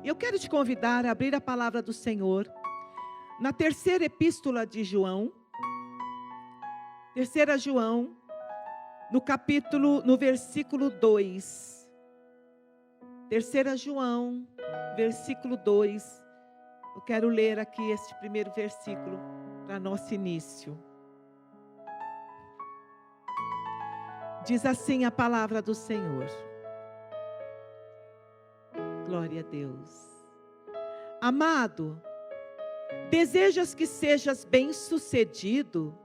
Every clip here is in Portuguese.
Eu quero te convidar a abrir a palavra do Senhor na terceira epístola de João, terceira João, no versículo 2. Terceira João, versículo 2. Eu quero ler aqui este primeiro versículo para nosso início. Diz assim a palavra do Senhor. Glória a Deus. Amado, desejas que sejas bem-sucedido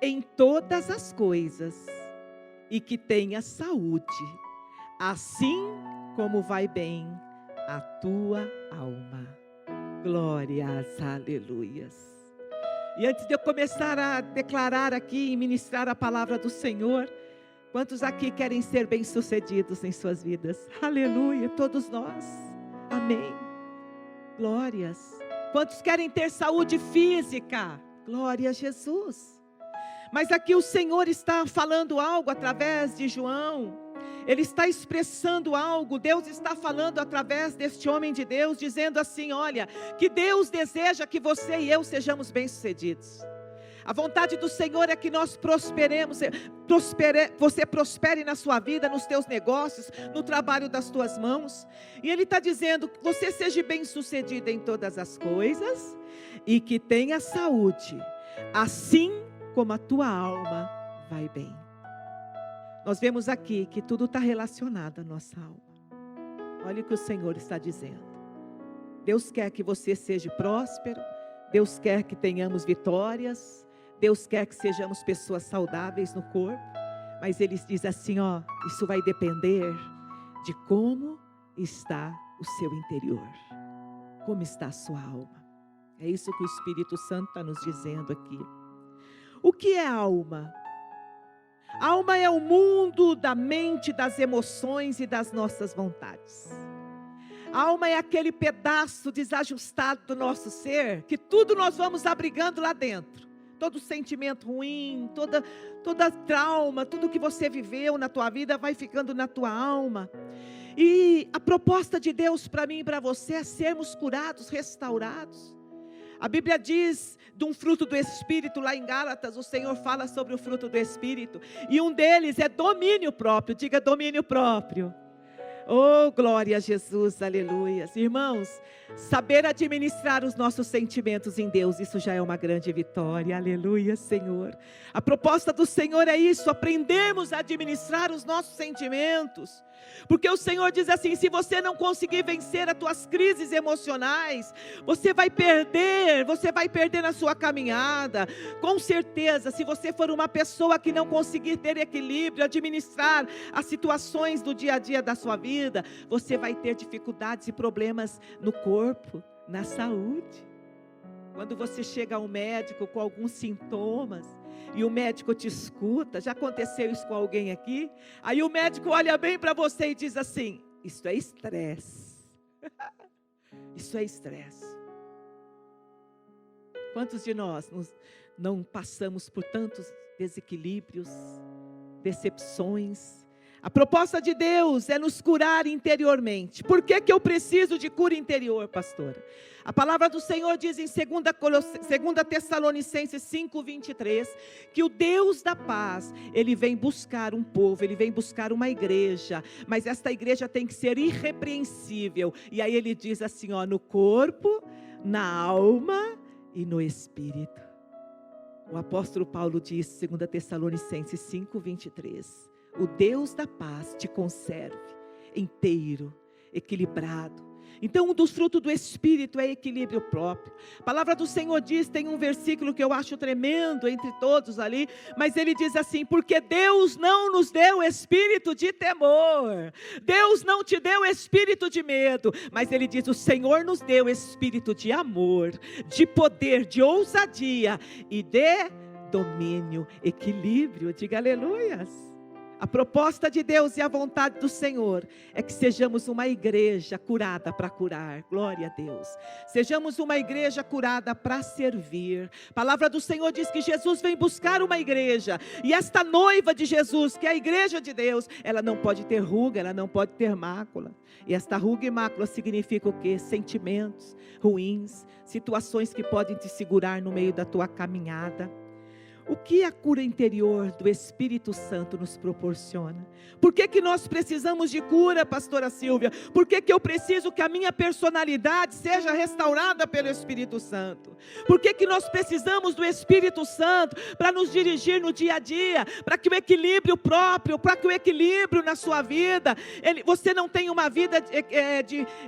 em todas as coisas e que tenhas saúde, assim como vai bem a tua alma. Glórias, aleluias. E antes de eu começar a declarar aqui e ministrar a palavra do Senhor, quantos aqui querem ser bem-sucedidos em suas vidas? Aleluia, todos nós. Amém. Glórias. Quantos querem ter saúde física? Glória a Jesus. Mas aqui o Senhor está falando algo através de João. Ele está expressando algo. Deus está falando através deste homem de Deus, dizendo assim: olha, que Deus deseja que você e eu sejamos bem-sucedidos. A vontade do Senhor é que nós prosperemos, você prospere na sua vida, nos teus negócios, no trabalho das tuas mãos. E Ele está dizendo que você seja bem-sucedido em todas as coisas e que tenha saúde, assim como a tua alma vai bem. Nós vemos aqui que tudo está relacionado à nossa alma. Olha o que o Senhor está dizendo. Deus quer que você seja próspero, Deus quer que tenhamos vitórias, Deus quer que sejamos pessoas saudáveis no corpo, mas Ele diz assim, ó, isso vai depender de como está o seu interior, como está a sua alma. É isso que o Espírito Santo está nos dizendo aqui. O que é alma? Alma é o mundo da mente, das emoções e das nossas vontades. A alma é aquele pedaço desajustado do nosso ser, que tudo nós vamos abrigando lá dentro. Todo sentimento ruim, toda trauma, tudo que você viveu na tua vida vai ficando na tua alma. E a proposta de Deus para mim e para você é sermos curados, restaurados. A Bíblia diz de um fruto do Espírito, lá em Gálatas, o Senhor fala sobre o fruto do Espírito. E um deles é domínio próprio, diga domínio próprio. Oh, glória a Jesus, aleluia. Irmãos, saber administrar os nossos sentimentos em Deus, isso já é uma grande vitória, aleluia, Senhor. A proposta do Senhor é isso, aprendemos a administrar os nossos sentimentos. Porque o Senhor diz assim, se você não conseguir vencer as tuas crises emocionais, você vai perder na sua caminhada. Com certeza, se você for uma pessoa que não conseguir ter equilíbrio, administrar as situações do dia a dia da sua vida, você vai ter dificuldades e problemas no corpo, na saúde. Quando você chega ao médico com alguns sintomas, e o médico te escuta, já aconteceu isso com alguém aqui? Aí o médico olha bem para você e diz assim, isso é estresse. Isso é estresse. Quantos de nós não passamos por tantos desequilíbrios, decepções? A proposta de Deus é nos curar interiormente. Por que eu preciso de cura interior, pastora? A palavra do Senhor diz em 2 Tessalonicenses 5:23, que o Deus da paz, Ele vem buscar um povo, Ele vem buscar uma igreja, mas esta igreja tem que ser irrepreensível. E aí Ele diz assim, ó, no corpo, na alma e no espírito. O apóstolo Paulo diz, 2 Tessalonicenses 5:23, o Deus da paz te conserve inteiro, equilibrado. Então, um dos frutos do Espírito é equilíbrio próprio. A palavra do Senhor diz, tem um versículo que eu acho tremendo entre todos ali, mas ele diz assim, porque Deus não nos deu espírito de temor, Deus não te deu espírito de medo, mas ele diz, o Senhor nos deu espírito de amor, de poder, de ousadia e de domínio, equilíbrio, diga aleluias. A proposta de Deus e a vontade do Senhor é que sejamos uma igreja curada para curar. Glória a Deus. Sejamos uma igreja curada para servir. A palavra do Senhor diz que Jesus vem buscar uma igreja. E esta noiva de Jesus, que é a igreja de Deus, ela não pode ter ruga, ela não pode ter mácula. E esta ruga e mácula significa o quê? Sentimentos ruins, situações que podem te segurar no meio da tua caminhada. O que a cura interior do Espírito Santo nos proporciona? Por que nós precisamos de cura, pastora Silvia? Por que eu preciso que a minha personalidade seja restaurada pelo Espírito Santo? Por que nós precisamos do Espírito Santo para nos dirigir no dia a dia? Para que o equilíbrio próprio, para que o equilíbrio na sua vida, você não tenha uma vida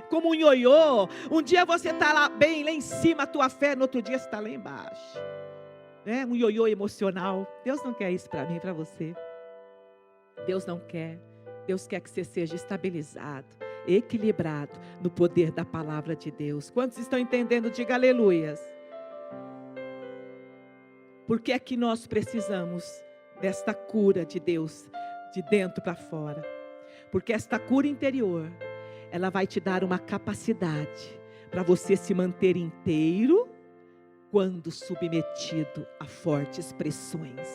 como um ioiô. Um dia você está lá bem, lá em cima a tua fé, no outro dia você está lá embaixo. Um ioiô emocional. Deus não quer isso para mim e para você. Deus não quer. Deus quer que você seja estabilizado, equilibrado no poder da palavra de Deus. Quantos estão entendendo? Diga aleluias. Por que é que nós precisamos desta cura de Deus, de dentro para fora? Porque esta cura interior, ela vai te dar uma capacidade para você se manter inteiro quando submetido a fortes pressões.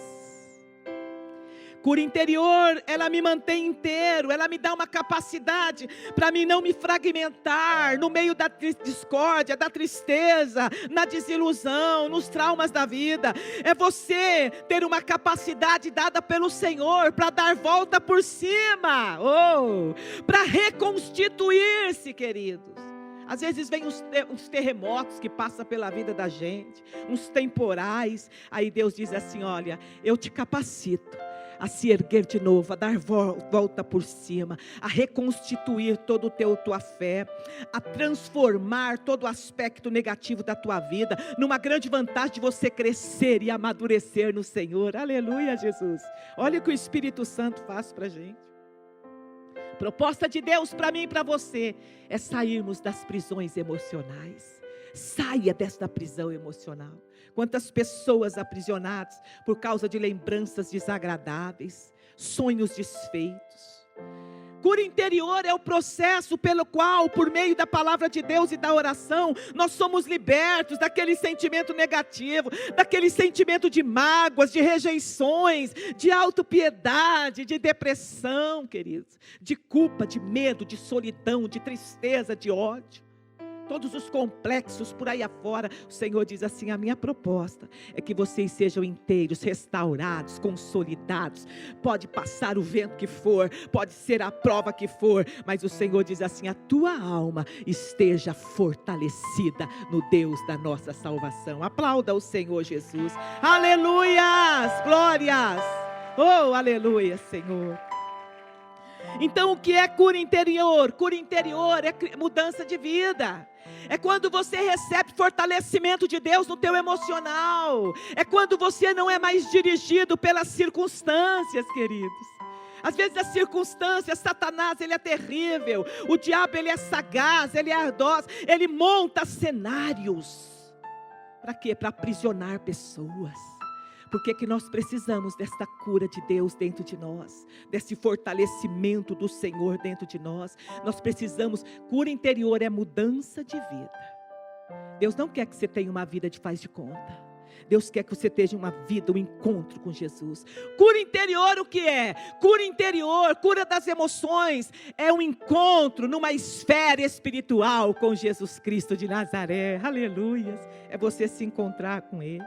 Cura interior, ela me mantém inteiro, ela me dá uma capacidade para mim não me fragmentar no meio da discórdia, da tristeza, na desilusão, nos traumas da vida. É você ter uma capacidade dada pelo Senhor para dar volta por cima, para reconstituir-se, queridos. Às vezes vem uns terremotos que passam pela vida da gente, uns temporais. Aí Deus diz assim: olha, eu te capacito a se erguer de novo, a dar volta por cima, a reconstituir toda a tua fé, a transformar todo o aspecto negativo da tua vida, numa grande vantagem de você crescer e amadurecer no Senhor. Aleluia, Jesus. Olha o que o Espírito Santo faz para a gente. Proposta de Deus para mim e para você é sairmos das prisões emocionais. Saia desta prisão emocional. Quantas pessoas aprisionadas por causa de lembranças desagradáveis, sonhos desfeitos. Cura interior é o processo pelo qual, por meio da palavra de Deus e da oração, nós somos libertos daquele sentimento negativo, daquele sentimento de mágoas, de rejeições, de autopiedade, de depressão, queridos, de culpa, de medo, de solidão, de tristeza, de ódio. Todos os complexos por aí afora, o Senhor diz assim: a minha proposta é que vocês sejam inteiros, restaurados, consolidados. Pode passar o vento que for, pode ser a prova que for, mas o Senhor diz assim: a tua alma esteja fortalecida no Deus da nossa salvação. Aplauda o Senhor Jesus. Aleluias, glórias. Oh, aleluia, Senhor. Então o que é cura interior? Cura interior é mudança de vida. É quando você recebe fortalecimento de Deus no teu emocional. É quando você não é mais dirigido pelas circunstâncias, queridos. Às vezes as circunstâncias, Satanás, ele é terrível. O diabo, ele é sagaz, ele é ardaz. Ele monta cenários. Para quê? Para aprisionar pessoas. Por que nós precisamos desta cura de Deus dentro de nós, desse fortalecimento do Senhor dentro de nós? Nós precisamos, cura interior é mudança de vida. Deus não quer que você tenha uma vida de faz de conta. Deus quer que você tenha uma vida, um encontro com Jesus. Cura interior o que é? Cura interior, cura das emoções, é um encontro numa esfera espiritual com Jesus Cristo de Nazaré. Aleluia. É você se encontrar com Ele.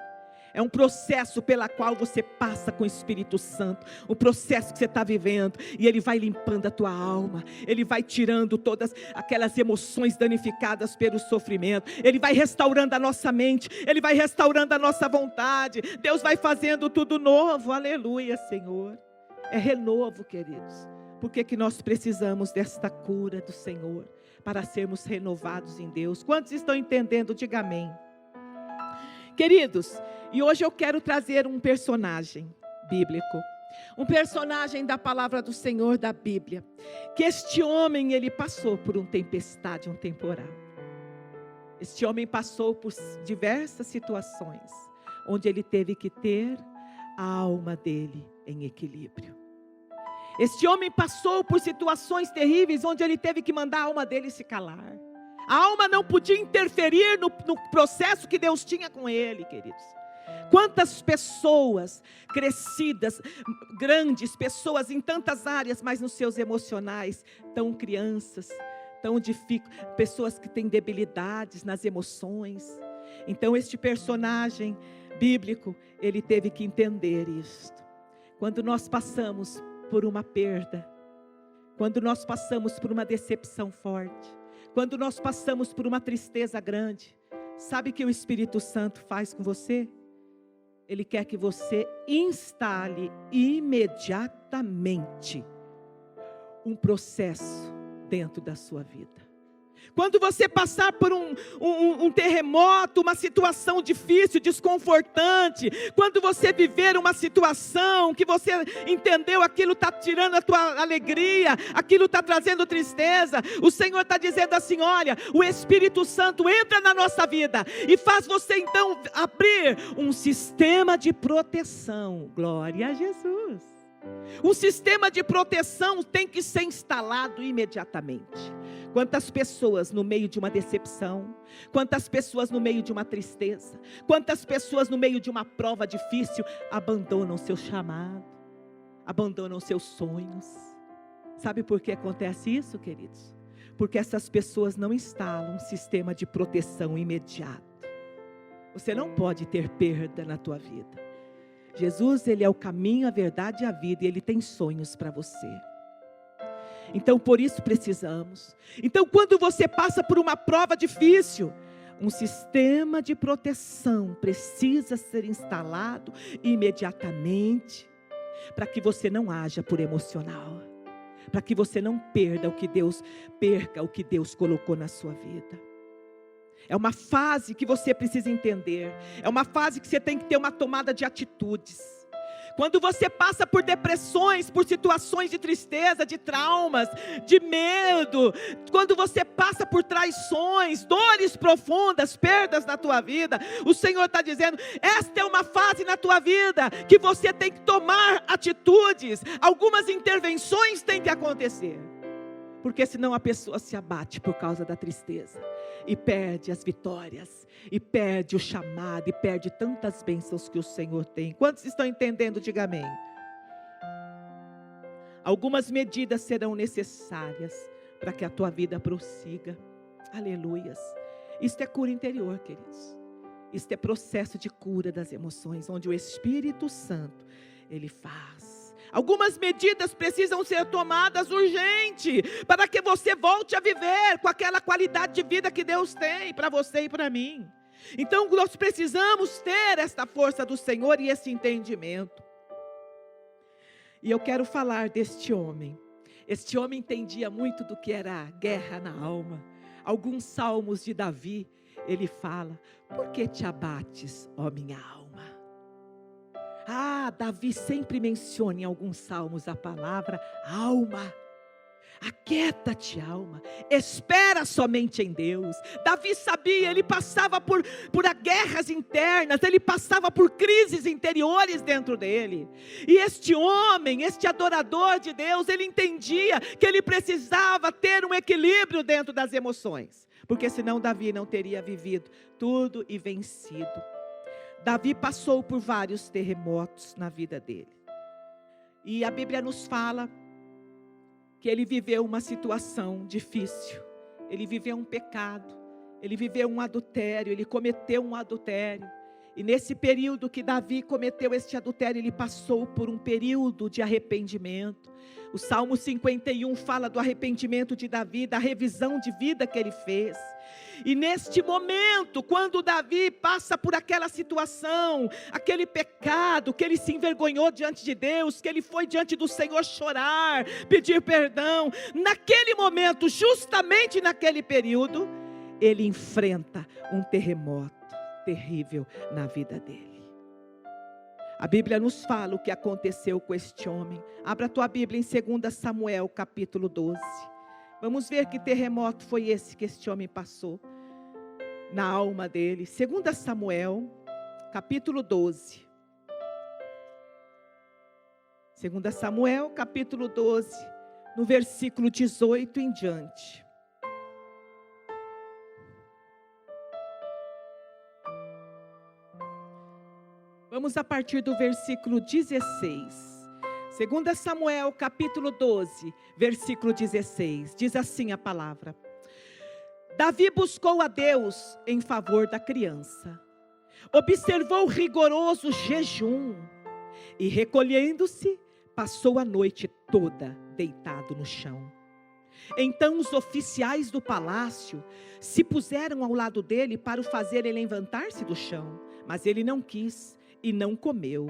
É um processo pela qual você passa com o Espírito Santo. Um processo que você está vivendo. E Ele vai limpando a tua alma. Ele vai tirando todas aquelas emoções danificadas pelo sofrimento. Ele vai restaurando a nossa mente. Ele vai restaurando a nossa vontade. Deus vai fazendo tudo novo. Aleluia, Senhor. É renovo, queridos. Por que nós precisamos desta cura do Senhor? Para sermos renovados em Deus. Quantos estão entendendo? Diga amém. Queridos, e hoje eu quero trazer um personagem bíblico, um personagem da palavra do Senhor da Bíblia, que este homem, ele passou por uma tempestade, um temporal. Este homem passou por diversas situações, onde ele teve que ter a alma dele em equilíbrio. Este homem passou por situações terríveis, onde ele teve que mandar a alma dele se calar. A alma não podia interferir no processo que Deus tinha com ele, queridos. Quantas pessoas crescidas, grandes, pessoas em tantas áreas, mas nos seus emocionais, tão crianças, pessoas que têm debilidades nas emoções. Então este personagem bíblico, ele teve que entender isto. Quando nós passamos por uma perda, quando nós passamos por uma decepção forte, quando nós passamos por uma tristeza grande, sabe o que o Espírito Santo faz com você? Ele quer que você instale imediatamente um processo dentro da sua vida. Quando você passar por um terremoto, uma situação difícil, desconfortante, quando você viver uma situação que você entendeu, aquilo está tirando a tua alegria, aquilo está trazendo tristeza, o Senhor está dizendo assim: olha, o Espírito Santo entra na nossa vida e faz você então abrir um sistema de proteção. Glória a Jesus. Um sistema de proteção tem que ser instalado imediatamente. Quantas pessoas no meio de uma decepção, quantas pessoas no meio de uma tristeza, quantas pessoas no meio de uma prova difícil abandonam seu chamado, abandonam seus sonhos. Sabe por que acontece isso, queridos? Porque essas pessoas não instalam um sistema de proteção imediato. Você não pode ter perda na tua vida. Jesus, Ele é o caminho, a verdade e a vida, e Ele tem sonhos para você. Então por isso precisamos. Então quando você passa por uma prova difícil, um sistema de proteção precisa ser instalado imediatamente, para que você não haja por emocional, para que você não perca o que Deus colocou na sua vida. É uma fase que você precisa entender, é uma fase que você tem que ter uma tomada de atitudes. Quando você passa por depressões, por situações de tristeza, de traumas, de medo, quando você passa por traições, dores profundas, perdas na tua vida, o Senhor está dizendo: esta é uma fase na tua vida que você tem que tomar atitudes, algumas intervenções têm que acontecer, porque senão a pessoa se abate por causa da tristeza, e perde as vitórias, e perde o chamado, e perde tantas bênçãos que o Senhor tem. Quantos estão entendendo? Diga amém. Algumas medidas serão necessárias para que a tua vida prossiga. Aleluias. Isto é cura interior, queridos. Isto é processo de cura das emoções, onde o Espírito Santo, Ele faz. Algumas medidas precisam ser tomadas urgente, para que você volte a viver com aquela qualidade de vida que Deus tem para você e para mim. Então nós precisamos ter esta força do Senhor e esse entendimento. E eu quero falar deste homem. Este homem entendia muito do que era guerra na alma. Alguns salmos de Davi, ele fala: por que te abates, ó minha alma? Davi sempre menciona em alguns salmos a palavra alma. Aquieta-te, alma, espera somente em Deus. Davi sabia, ele passava por guerras internas, ele passava por crises interiores dentro dele. E este homem, este adorador de Deus, ele entendia que ele precisava ter um equilíbrio dentro das emoções, porque senão Davi não teria vivido tudo e vencido. Davi passou por vários terremotos na vida dele. E a Bíblia nos fala que ele viveu uma situação difícil. Ele viveu um pecado. Ele viveu um adultério. Ele cometeu um adultério. E nesse período que Davi cometeu este adultério, ele passou por um período de arrependimento. O Salmo 51 fala do arrependimento de Davi, da revisão de vida que ele fez. E neste momento, quando Davi passa por aquela situação, aquele pecado, que ele se envergonhou diante de Deus, que ele foi diante do Senhor chorar, pedir perdão, naquele momento, justamente naquele período, ele enfrenta um terremoto terrível na vida dele. A Bíblia nos fala o que aconteceu com este homem. Abra a tua Bíblia em 2 Samuel capítulo 12. Vamos ver que terremoto foi esse que este homem passou na alma dele. 2 Samuel capítulo 12. 2 Samuel, capítulo 12, no versículo 18 em diante. Vamos a partir do versículo 16. 2 Samuel, capítulo 12, versículo 16. Diz assim a palavra: Davi buscou a Deus em favor da criança. Observou rigoroso jejum e, recolhendo-se, passou a noite toda deitado no chão. Então os oficiais do palácio se puseram ao lado dele para o fazerem levantar-se do chão, mas ele não quis e não comeu.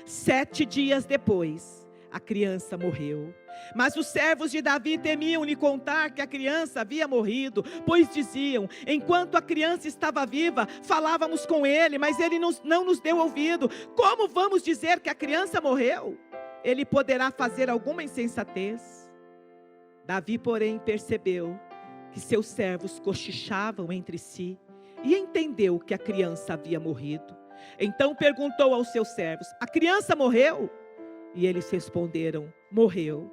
7 dias depois, a criança morreu. Mas os servos de Davi temiam lhe contar que a criança havia morrido, pois diziam: enquanto a criança estava viva, falávamos com ele, mas ele não nos deu ouvido. Como vamos dizer que a criança morreu? Ele poderá fazer alguma insensatez. Davi, porém, percebeu que seus servos cochichavam entre si e entendeu que a criança havia morrido. Então perguntou aos seus servos: a criança morreu? E eles responderam: morreu.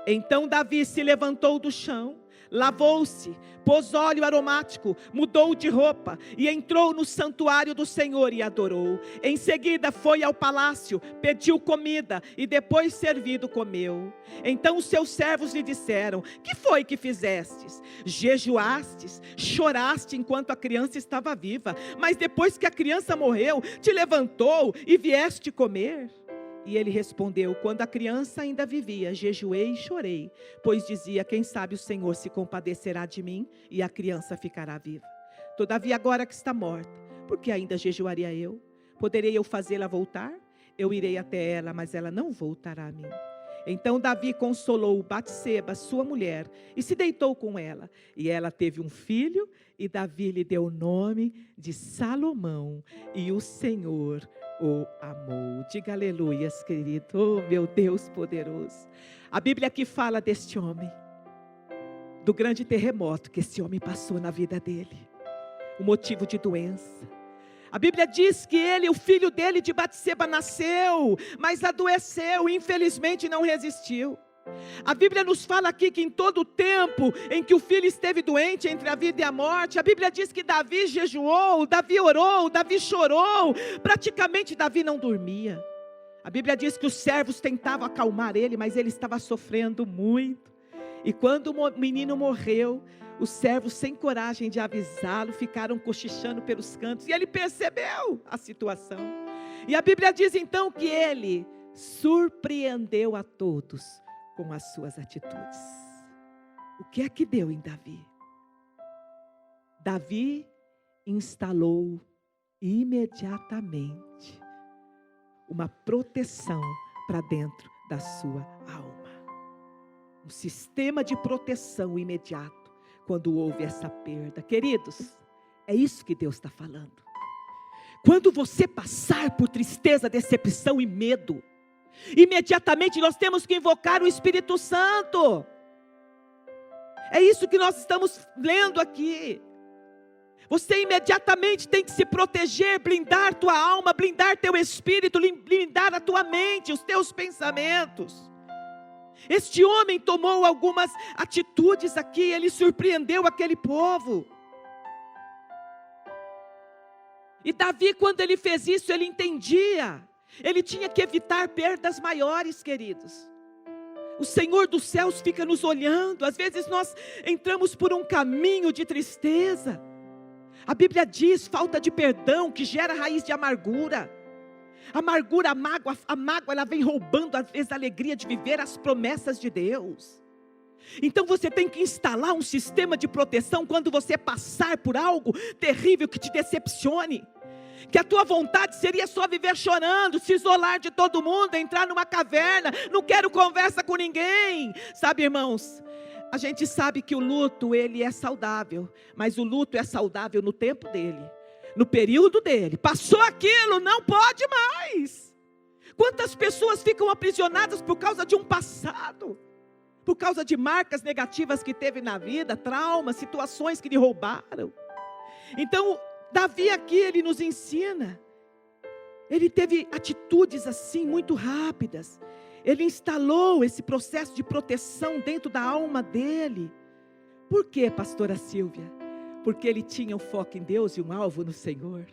Então Davi se levantou do chão, lavou-se, pôs óleo aromático, mudou de roupa e entrou no santuário do Senhor e adorou. Em seguida foi ao palácio, pediu comida e depois servido comeu. Então os seus servos lhe disseram: que foi que fizestes? Jejuastes, choraste enquanto a criança estava viva, mas depois que a criança morreu, te levantou e vieste comer? E ele respondeu: quando a criança ainda vivia, jejuei e chorei, pois dizia: quem sabe o Senhor se compadecerá de mim e a criança ficará viva. Todavia agora que está morta, por que ainda jejuaria eu? Poderei eu fazê-la voltar? Eu irei até ela, mas ela não voltará a mim. Então Davi consolou Batseba, sua mulher, e se deitou com ela. E ela teve um filho, e Davi lhe deu o nome de Salomão, e o Senhor o amou. Diga aleluias, querido. Oh, meu Deus poderoso. A Bíblia aqui fala deste homem, do grande terremoto que esse homem passou na vida dele, o motivo de doença. A Bíblia diz que o filho dele de Batseba nasceu, mas adoeceu, infelizmente não resistiu. A Bíblia nos fala aqui que em todo o tempo em que o filho esteve doente, entre a vida e a morte, a Bíblia diz que Davi jejuou, Davi orou, Davi chorou, praticamente Davi não dormia. A Bíblia diz que os servos tentavam acalmar ele, mas ele estava sofrendo muito. E quando o menino morreu, os servos, sem coragem de avisá-lo, ficaram cochichando pelos cantos, e ele percebeu a situação. E a Bíblia diz então que ele surpreendeu a todos com as suas atitudes. O que é que deu em Davi? Davi instalou imediatamente uma proteção para dentro da sua alma. Um sistema de proteção imediato quando houve essa perda. Queridos, é isso que Deus está falando. Quando você passar por tristeza, decepção e medo, imediatamente nós temos que invocar o Espírito Santo. É isso que nós estamos lendo aqui. Você imediatamente tem que se proteger, blindar tua alma, blindar teu espírito, blindar a tua mente, os teus pensamentos. Este homem tomou algumas atitudes aqui, ele surpreendeu aquele povo. E Davi, quando ele fez isso, ele entendia. Ele tinha que evitar perdas maiores, queridos. O Senhor dos céus fica nos olhando. Às vezes nós entramos por um caminho de tristeza. A Bíblia diz, falta de perdão que gera raiz de amargura. Amargura, a mágoa, ela vem roubando às vezes a alegria de viver as promessas de Deus. Então você tem que instalar um sistema de proteção quando você passar por algo terrível que te decepcione. Que a tua vontade seria só viver chorando, se isolar de todo mundo, entrar numa caverna, não quero conversa com ninguém. Sabe, irmãos, a gente sabe que o luto, ele é saudável, mas o luto é saudável no tempo dele, no período dele. Passou aquilo, não pode mais. Quantas pessoas ficam aprisionadas por causa de um passado, por causa de marcas negativas que teve na vida, traumas, situações que lhe roubaram. Então, Davi aqui, ele nos ensina. Ele teve atitudes assim, muito rápidas. Ele instalou esse processo de proteção dentro da alma dele. Por quê, pastora Silvia? Porque ele tinha um foco em Deus e um alvo no Senhor.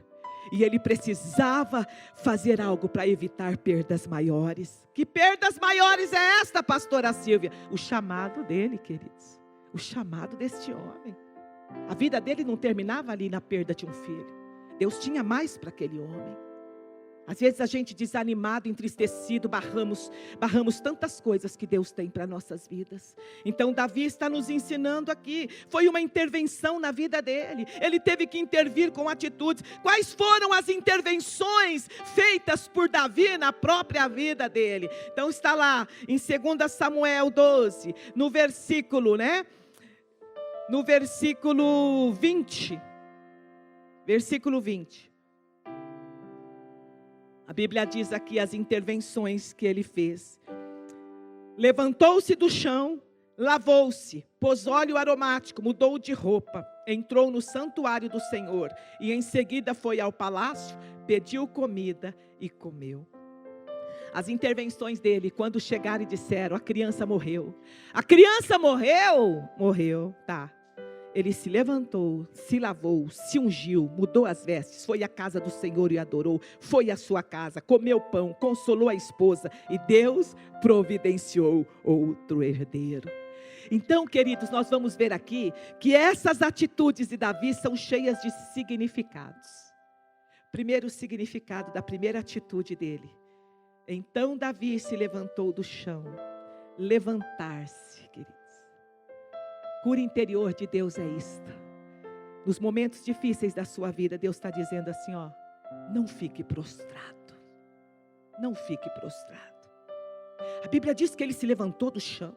E ele precisava fazer algo para evitar perdas maiores. Que perdas maiores é esta, pastora Silvia? O chamado dele, queridos. O chamado deste homem. A vida dele não terminava ali na perda de um filho. Deus tinha mais para aquele homem. Às vezes a gente desanimado, entristecido, barramos tantas coisas que Deus tem para nossas vidas. Então Davi está nos ensinando aqui, foi uma intervenção na vida dele. Ele teve que intervir com atitudes. Quais foram as intervenções feitas por Davi na própria vida dele? Então está lá em 2 Samuel 12, no versículo 20. Versículo 20. A Bíblia diz aqui as intervenções que ele fez. Levantou-se do chão, lavou-se, pôs óleo aromático, mudou de roupa, entrou no santuário do Senhor e em seguida foi ao palácio, pediu comida e comeu. As intervenções dele, quando chegaram e disseram, a criança morreu. A criança morreu? Morreu, tá. Ele se levantou, se lavou, se ungiu, mudou as vestes, foi à casa do Senhor e adorou, foi à sua casa, comeu pão, consolou a esposa e Deus providenciou outro herdeiro. Então, queridos, nós vamos ver aqui que essas atitudes de Davi são cheias de significados. Primeiro significado da primeira atitude dele. Então Davi se levantou do chão. Levantar-se, queridos. Cura interior de Deus é esta. Nos momentos difíceis da sua vida, Deus está dizendo assim, ó, não fique prostrado. Não fique prostrado. A Bíblia diz que ele se levantou do chão.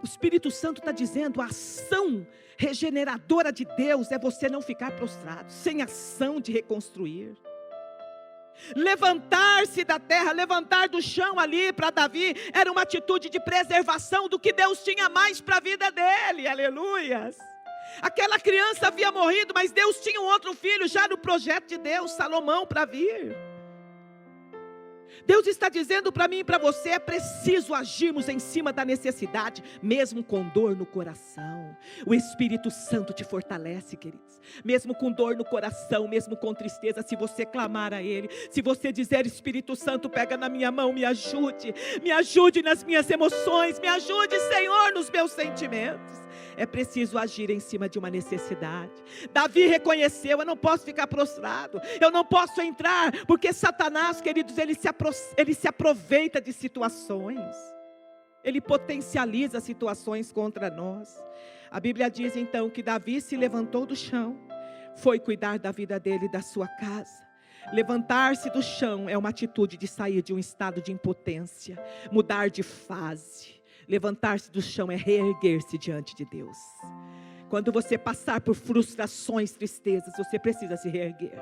O Espírito Santo está dizendo, a ação regeneradora de Deus é você não ficar prostrado, sem ação de reconstruir. Levantar-se da terra, levantar do chão ali para Davi, era uma atitude de preservação do que Deus tinha mais para a vida dele, aleluias. Aquela criança havia morrido, mas Deus tinha um outro filho já no projeto de Deus, Salomão, para vir. Deus está dizendo para mim e para você, é preciso agirmos em cima da necessidade, mesmo com dor no coração. O Espírito Santo te fortalece, queridos. Mesmo com dor no coração, mesmo com tristeza, se você clamar a Ele, se você dizer, Espírito Santo, pega na minha mão, me ajude nas minhas emoções, me ajude, Senhor, nos meus sentimentos. É preciso agir em cima de uma necessidade. Davi reconheceu, eu não posso ficar prostrado, eu não posso entrar, porque Satanás, queridos, ele se aproveita de situações, ele potencializa situações contra nós. A Bíblia diz então que Davi se levantou do chão, foi cuidar da vida dele e da sua casa. Levantar-se do chão é uma atitude de sair de um estado de impotência, mudar de fase. Levantar-se do chão é reerguer-se diante de Deus. Quando você passar por frustrações, tristezas, você precisa se reerguer.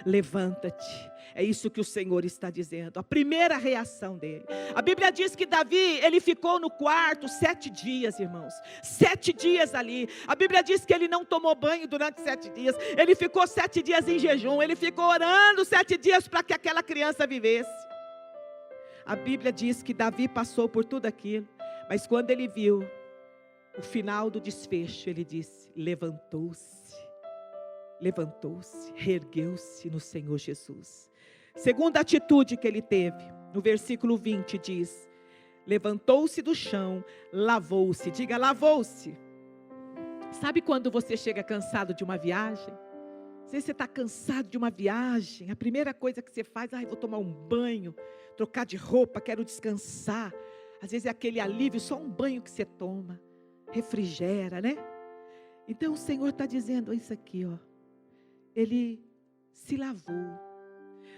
Levanta-te. É isso que o Senhor está dizendo. A primeira reação dele. A Bíblia diz que Davi, ele ficou no quarto 7 dias, irmãos. 7 dias ali. A Bíblia diz que ele não tomou banho durante 7 dias. Ele ficou 7 dias em jejum. Ele ficou orando 7 dias para que aquela criança vivesse. A Bíblia diz que Davi passou por tudo aquilo. Mas quando ele viu o final do desfecho, ele disse, levantou-se, reergueu-se no Senhor Jesus. Segunda atitude que ele teve, no versículo 20 diz, levantou-se do chão, lavou-se, diga lavou-se. Sabe quando você chega cansado de uma viagem? Se você está cansado de uma viagem, a primeira coisa que você faz, vou tomar um banho, trocar de roupa, quero descansar. Às vezes é aquele alívio, só um banho que você toma, refrigera, né? Então o Senhor está dizendo isso aqui, ó. Ele se lavou.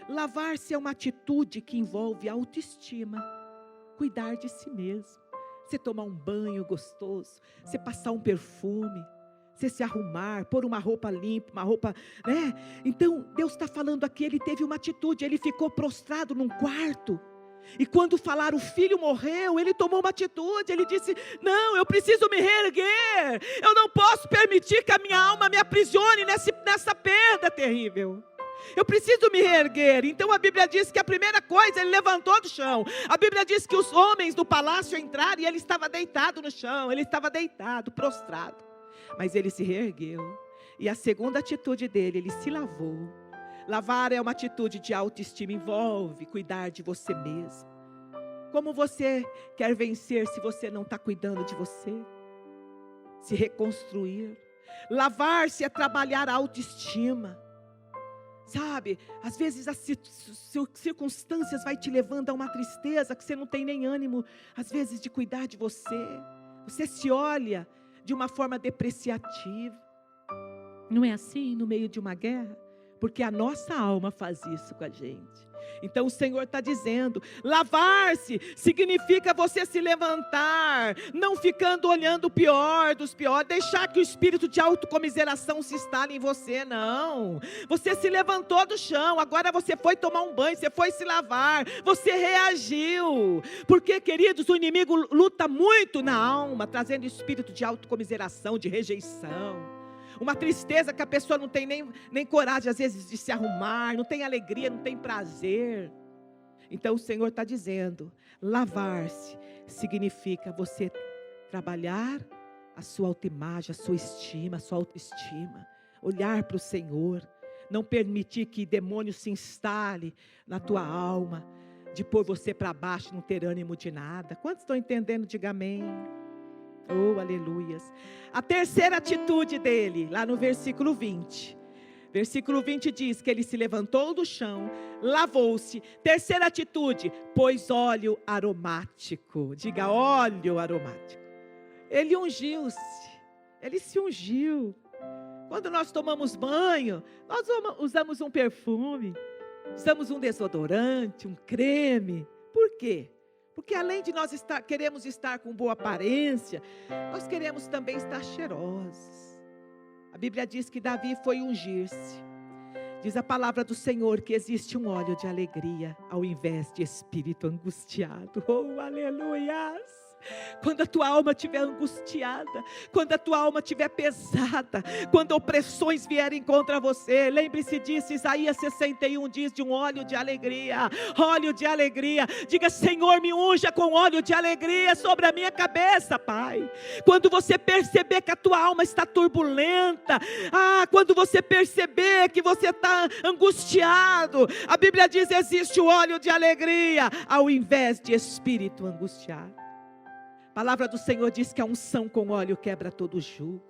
Lavar-se é uma atitude que envolve autoestima, cuidar de si mesmo. Você tomar um banho gostoso, você passar um perfume, você se arrumar, pôr uma roupa limpa, uma roupa, né? Então Deus está falando aqui, ele teve uma atitude, ele ficou prostrado num quarto. E quando falaram, o filho morreu, ele tomou uma atitude, ele disse, não, eu preciso me reerguer, eu não posso permitir que a minha alma me aprisione nessa perda terrível. Eu preciso me reerguer. Então a Bíblia diz que a primeira coisa, ele levantou do chão. A Bíblia diz que os homens do palácio entraram e ele estava deitado no chão. Ele estava deitado, prostrado. Mas ele se reergueu. E a segunda atitude dele, ele se lavou. Lavar é uma atitude de autoestima, envolve cuidar de você mesmo. Como você quer vencer se você não está cuidando de você? Se reconstruir. Lavar-se é trabalhar a autoestima. Sabe, às vezes as circunstâncias vai te levando a uma tristeza que você não tem nem ânimo, às vezes, de cuidar de você. Você se olha de uma forma depreciativa. Não é assim no meio de uma guerra? Porque a nossa alma faz isso com a gente. Então o Senhor está dizendo, lavar-se significa você se levantar, não ficando olhando o pior dos piores, deixar que o espírito de autocomiseração se instale em você, não. Você se levantou do chão, agora você foi tomar um banho, você foi se lavar, você reagiu. Porque, queridos, o inimigo luta muito na alma, trazendo espírito de autocomiseração, de rejeição. Uma tristeza que a pessoa não tem nem coragem, às vezes, de se arrumar, não tem alegria, não tem prazer. Então o Senhor está dizendo, lavar-se significa você trabalhar a sua autoimagem, a sua estima, a sua autoestima. Olhar para o Senhor, não permitir que demônio se instale na tua alma, de pôr você para baixo, não ter ânimo de nada. Quantos estão entendendo? Diga amém. Oh, aleluias. A terceira atitude dele, lá no versículo 20. Versículo 20 diz que ele se levantou do chão, lavou-se. Terceira atitude, pôs óleo aromático. Diga, óleo aromático. Ele ungiu-se. Ele se ungiu. Quando nós tomamos banho, nós usamos um perfume, usamos um desodorante, um creme. Por quê? Porque além de nós queremos estar com boa aparência, nós queremos também estar cheirosos. A Bíblia diz que Davi foi ungir-se. Diz a palavra do Senhor que existe um óleo de alegria ao invés de espírito angustiado. Oh, aleluias! Quando a tua alma estiver angustiada, quando a tua alma estiver pesada, quando opressões vierem contra você, lembre-se disso. Isaías 61 diz de um óleo de alegria. Óleo de alegria. Diga, Senhor, me unja com óleo de alegria sobre a minha cabeça, Pai. Quando você perceber que a tua alma está turbulenta, quando você perceber que você está angustiado, a Bíblia diz, existe o óleo de alegria ao invés de espírito angustiado. A palavra do Senhor diz que a unção com óleo quebra todo jugo.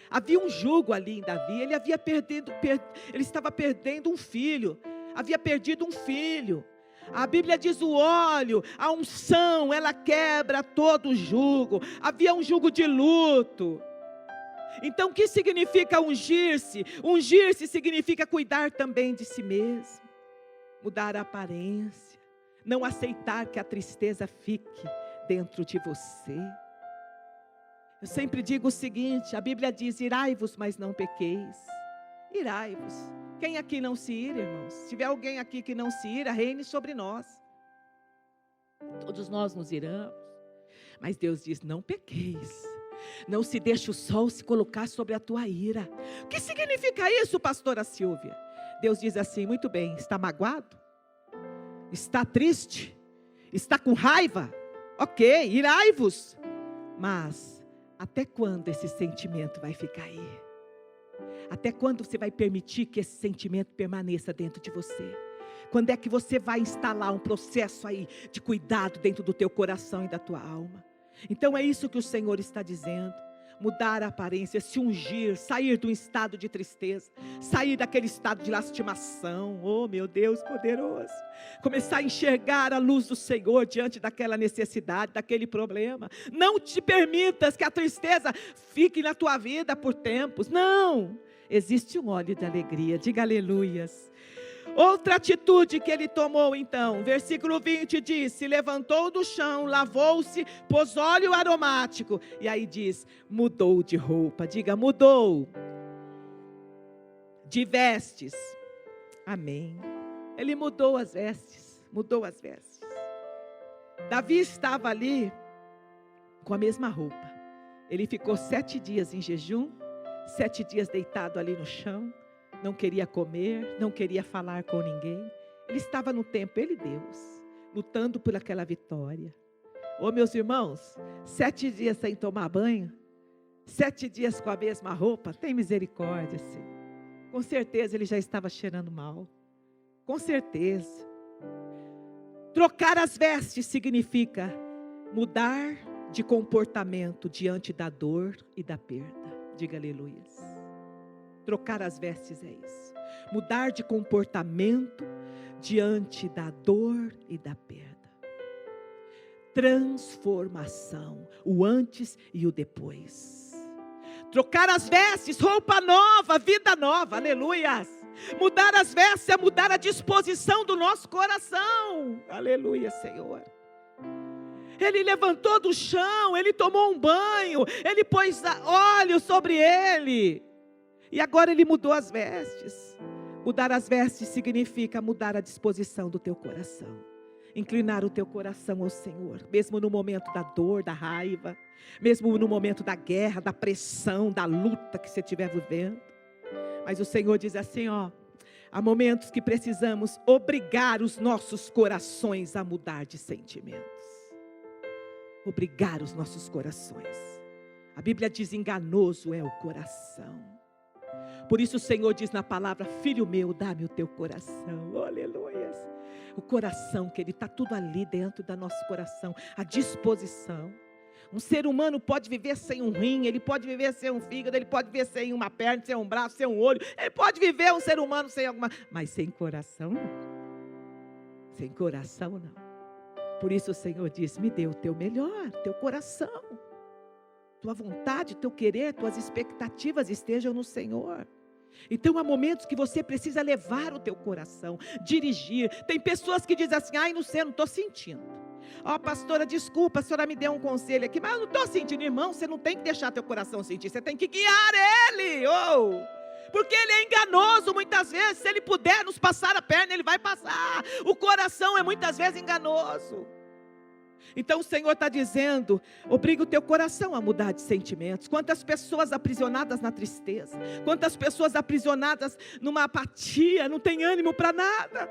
Havia um jugo ali em Davi, ele estava perdendo um filho, havia perdido um filho. A Bíblia diz o óleo, a unção, ela quebra todo jugo. Havia um jugo de luto. Então o que significa ungir-se? Ungir-se significa cuidar também de si mesmo, mudar a aparência, não aceitar que a tristeza fique dentro de você. Eu sempre digo o seguinte, a Bíblia diz, irai-vos, mas não pequeis. Irai-vos. Quem aqui não se ira, irmãos? Se tiver alguém aqui que não se ira, reine sobre nós. Todos nós nos iramos. Mas Deus diz, não pequeis. Não se deixe o sol se colocar sobre a tua ira. O que significa isso, pastora Silvia? Deus diz assim, muito bem, está magoado? Está triste? Está com raiva? Ok, irai-vos. Mas até quando esse sentimento vai ficar aí? Até quando você vai permitir que esse sentimento permaneça dentro de você? Quando é que você vai instalar um processo aí de cuidado dentro do teu coração e da tua alma? Então é isso que o Senhor está dizendo. Mudar a aparência, se ungir, sair do estado de tristeza, sair daquele estado de lastimação. Oh, meu Deus poderoso. Começar a enxergar a luz do Senhor diante daquela necessidade, daquele problema. Não te permitas que a tristeza fique na tua vida por tempos. Não. Existe um óleo de alegria. Diga aleluias. Outra atitude que ele tomou então, versículo 20 diz, se levantou do chão, lavou-se, pôs óleo aromático, e aí diz, mudou de roupa. Diga, mudou de vestes. Amém. Ele mudou as vestes, Davi estava ali com a mesma roupa. Ele ficou 7 dias em jejum, 7 dias deitado ali no chão. não queria comer, não queria falar com ninguém. Ele estava no templo, ele e Deus, lutando por aquela vitória. Ô meus irmãos, 7 dias sem tomar banho, 7 dias com a mesma roupa, tem misericórdia, Senhor. Com certeza ele já estava cheirando mal, com certeza. Trocar as vestes significa mudar de comportamento diante da dor e da perda. Diga aleluias. Trocar as vestes é isso. Mudar de comportamento diante da dor e da perda. Transformação, o antes e o depois. Trocar as vestes, roupa nova, vida nova, aleluias. Mudar as vestes é mudar a disposição do nosso coração, aleluia, Senhor. Ele levantou do chão, ele tomou um banho, ele pôs óleo sobre ele, e agora ele mudou as vestes. Mudar as vestes significa mudar a disposição do teu coração, inclinar o teu coração ao Senhor, mesmo no momento da dor, da raiva, mesmo no momento da guerra, da pressão, da luta que você estiver vivendo. Mas o Senhor diz assim, ó, há momentos que precisamos obrigar os nossos corações a mudar de sentimentos. Obrigar os nossos corações. A Bíblia diz, enganoso é o coração. Por isso o Senhor diz na palavra, filho meu, dá-me o teu coração. Oh, aleluia. O coração, que ele está tudo ali dentro do nosso coração, a disposição. Um ser humano pode viver sem um rim, ele pode viver sem um fígado, ele pode viver sem uma perna, sem um braço, sem um olho, ele pode viver um ser humano sem alguma, mas sem coração não. Sem coração não. Por isso o Senhor diz, me dê o teu melhor, teu coração. Tua vontade, teu querer, tuas expectativas estejam no Senhor. Então há momentos que você precisa levar o teu coração, dirigir. Tem pessoas que dizem assim, ai, não sei, eu não estou sentindo. Ó, pastora, desculpa, a senhora me deu um conselho aqui, mas eu não estou sentindo. Irmão, você não tem que deixar teu coração sentir, você tem que guiar ele, porque ele é enganoso muitas vezes. Se ele puder nos passar a perna, ele vai passar. O coração é muitas vezes enganoso. Então o Senhor está dizendo, obriga o teu coração a mudar de sentimentos. Quantas pessoas aprisionadas na tristeza, quantas pessoas aprisionadas numa apatia, não tem ânimo para nada.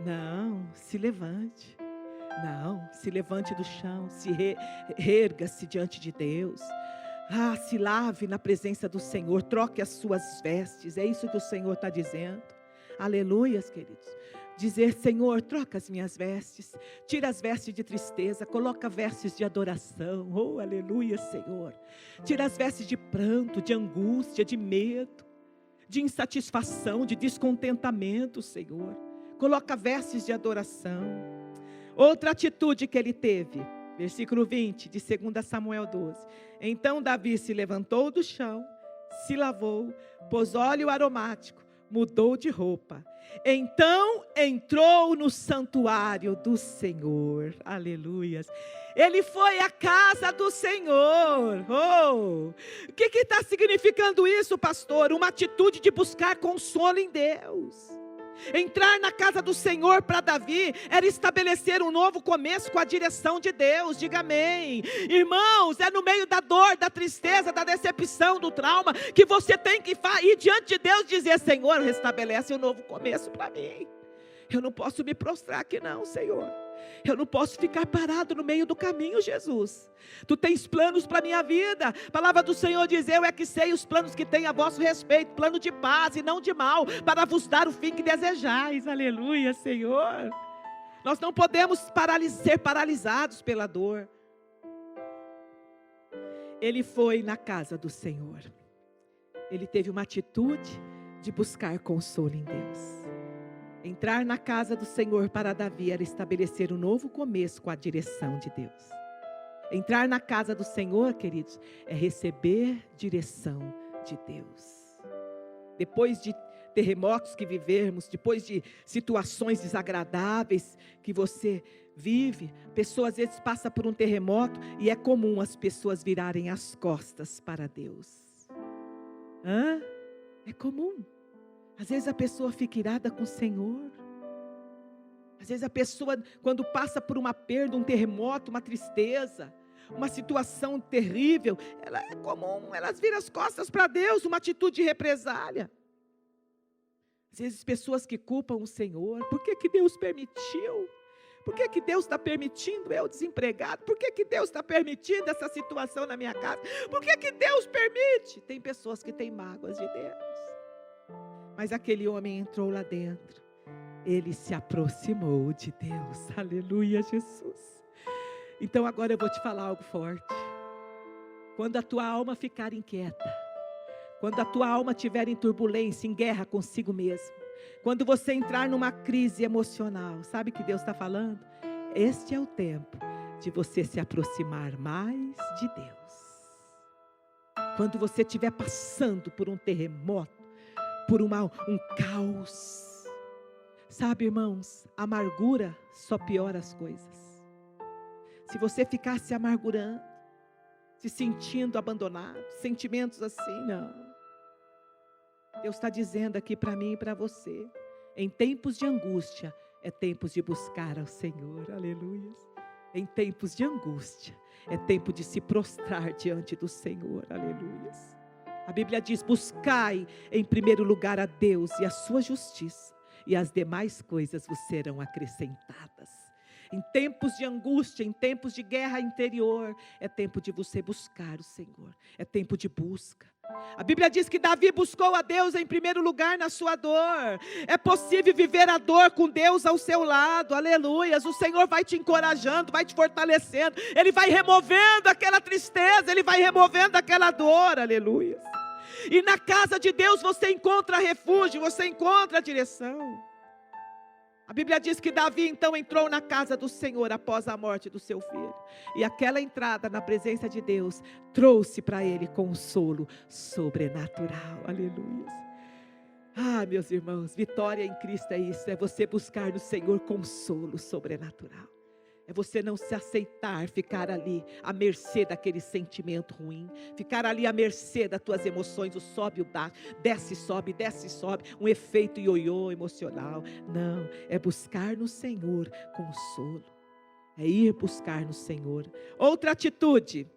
Não, se levante. Não, se levante do chão, reerga-se diante de Deus. Se lave na presença do Senhor, troque as suas vestes. É isso que o Senhor está dizendo. Aleluias, queridos. Dizer, Senhor, troca as minhas vestes, tira as vestes de tristeza, coloca vestes de adoração. Oh, aleluia, Senhor. Tira as vestes de pranto, de angústia, de medo, de insatisfação, de descontentamento, Senhor. Coloca vestes de adoração. Outra atitude que ele teve, versículo 20 de 2 Samuel 12. Então Davi se levantou do chão, se lavou, pôs óleo aromático, mudou de roupa. Então entrou no santuário do Senhor. Aleluias. Ele foi à casa do Senhor. O que está significando isso, pastor? Uma atitude de buscar consolo em Deus. Entrar na casa do Senhor para Davi era estabelecer um novo começo com a direção de Deus. Diga amém. Irmãos, é no meio da dor, da tristeza, da decepção, do trauma, que você tem que ir diante de Deus e dizer, Senhor, restabelece um novo começo para mim. Eu não posso me prostrar aqui não, Senhor. Eu não posso ficar parado no meio do caminho, Jesus. Tu tens planos para a minha vida. A palavra do Senhor diz, eu é que sei os planos que tenho a vosso respeito, plano de paz e não de mal, para vos dar o fim que desejais. Aleluia, Senhor. Nós não podemos ser paralisados pela dor. Ele foi na casa do Senhor. Ele teve uma atitude de buscar consolo em Deus. Entrar na casa do Senhor para Davi era estabelecer um novo começo com a direção de Deus. Entrar na casa do Senhor, queridos, é receber direção de Deus. Depois de terremotos que vivemos, depois de situações desagradáveis que você vive, pessoas às vezes passam por um terremoto e é comum as pessoas virarem as costas para Deus. É comum. Às vezes a pessoa fica irada com o Senhor. Às vezes a pessoa, quando passa por uma perda, um terremoto, uma tristeza, uma situação terrível, é comum, elas viram as costas para Deus, uma atitude de represália. Às vezes pessoas que culpam o Senhor. Por que que Deus permitiu? Por que que Deus está permitindo eu desempregado? Por que que Deus está permitindo essa situação na minha casa? Por que que Deus permite? Tem pessoas que têm mágoas de Deus. Mas aquele homem entrou lá dentro. Ele se aproximou de Deus. Aleluia, Jesus. Então agora eu vou te falar algo forte. Quando a tua alma ficar inquieta, quando a tua alma estiver em turbulência, em guerra consigo mesmo, quando você entrar numa crise emocional, sabe o que Deus está falando? Este é o tempo de você se aproximar mais de Deus. Quando você estiver passando por um terremoto, por um caos, sabe, irmãos, a amargura só piora as coisas. Se você ficar se amargurando, se sentindo abandonado, sentimentos assim, não. Deus está dizendo aqui para mim e para você, em tempos de angústia, é tempos de buscar ao Senhor, aleluia. Em tempos de angústia, é tempo de se prostrar diante do Senhor, aleluia. A Bíblia diz, buscai em primeiro lugar a Deus e a sua justiça, e as demais coisas vos serão acrescentadas. Em tempos de angústia, em tempos de guerra interior, é tempo de você buscar o Senhor, é tempo de busca. A Bíblia diz que Davi buscou a Deus em primeiro lugar na sua dor. É possível viver a dor com Deus ao seu lado, aleluias. O Senhor vai te encorajando, vai te fortalecendo, Ele vai removendo aquela tristeza, Ele vai removendo aquela dor, aleluias. E na casa de Deus você encontra refúgio, você encontra direção. A Bíblia diz que Davi então entrou na casa do Senhor após a morte do seu filho. E aquela entrada na presença de Deus trouxe para ele consolo sobrenatural. Aleluia. Ah, meus irmãos, vitória em Cristo é isso. É você buscar no Senhor consolo sobrenatural. É você não se aceitar, ficar ali à mercê daquele sentimento ruim, ficar ali à mercê das tuas emoções, o sobe e o desce, sobe, um efeito ioiô emocional. Não, é buscar no Senhor consolo, é ir buscar no Senhor. Outra atitude,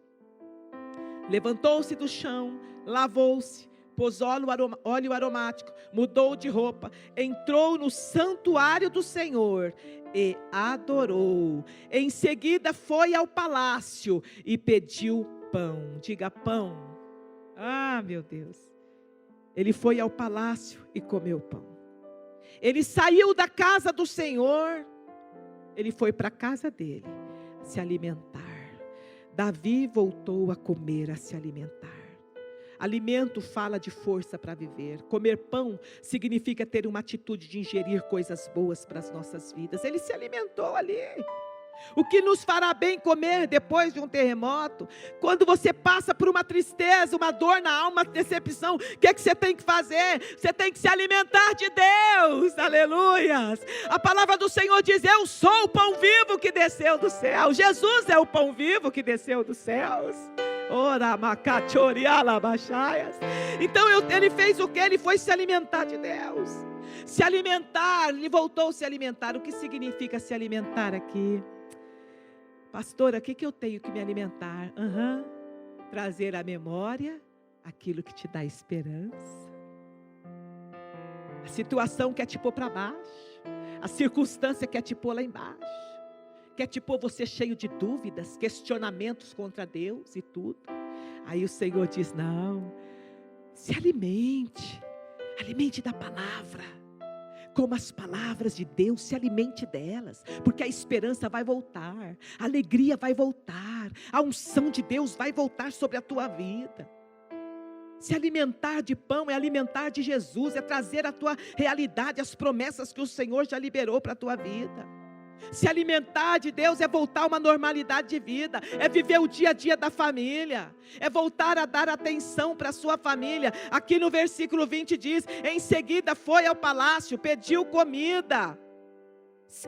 levantou-se do chão, lavou-se, pôs óleo aromático, mudou de roupa, entrou no santuário do Senhor e adorou. Em seguida foi ao palácio e pediu pão. Diga pão. Ah, meu Deus. Ele foi ao palácio e comeu pão. Ele saiu da casa do Senhor, ele foi para a casa dele se alimentar. Davi voltou a comer, a se alimentar. Alimento fala de força para viver. Comer pão significa ter uma atitude de ingerir coisas boas para as nossas vidas. Ele se alimentou ali. O que nos fará bem comer depois de um terremoto? Quando você passa por uma tristeza, uma dor na alma, uma decepção, o que é que você tem que fazer? Você tem que se alimentar de Deus, aleluias. A palavra do Senhor diz, eu sou o pão vivo que desceu do céu. Jesus é o pão vivo que desceu dos céus. Então ele fez o que? Ele foi se alimentar de Deus. Se alimentar, ele voltou a se alimentar. O que significa se alimentar aqui? Pastora, o que eu tenho que me alimentar? Trazer à memória aquilo que te dá esperança. A situação quer te pôr para baixo, a circunstância quer te pôr lá embaixo, quer te pôr você cheio de dúvidas, questionamentos contra Deus e tudo. Aí o Senhor diz, não, se alimente, alimente da palavra. Como as palavras de Deus, se alimente delas, porque a esperança vai voltar, a alegria vai voltar, a unção de Deus vai voltar sobre a tua vida. Se alimentar de pão é alimentar de Jesus, é trazer à tua realidade as promessas que o Senhor já liberou para a tua vida. Se alimentar de Deus é voltar a uma normalidade de vida, é viver o dia a dia da família, é voltar a dar atenção para a sua família. Aqui no versículo 20 diz, em seguida foi ao palácio, pediu comida,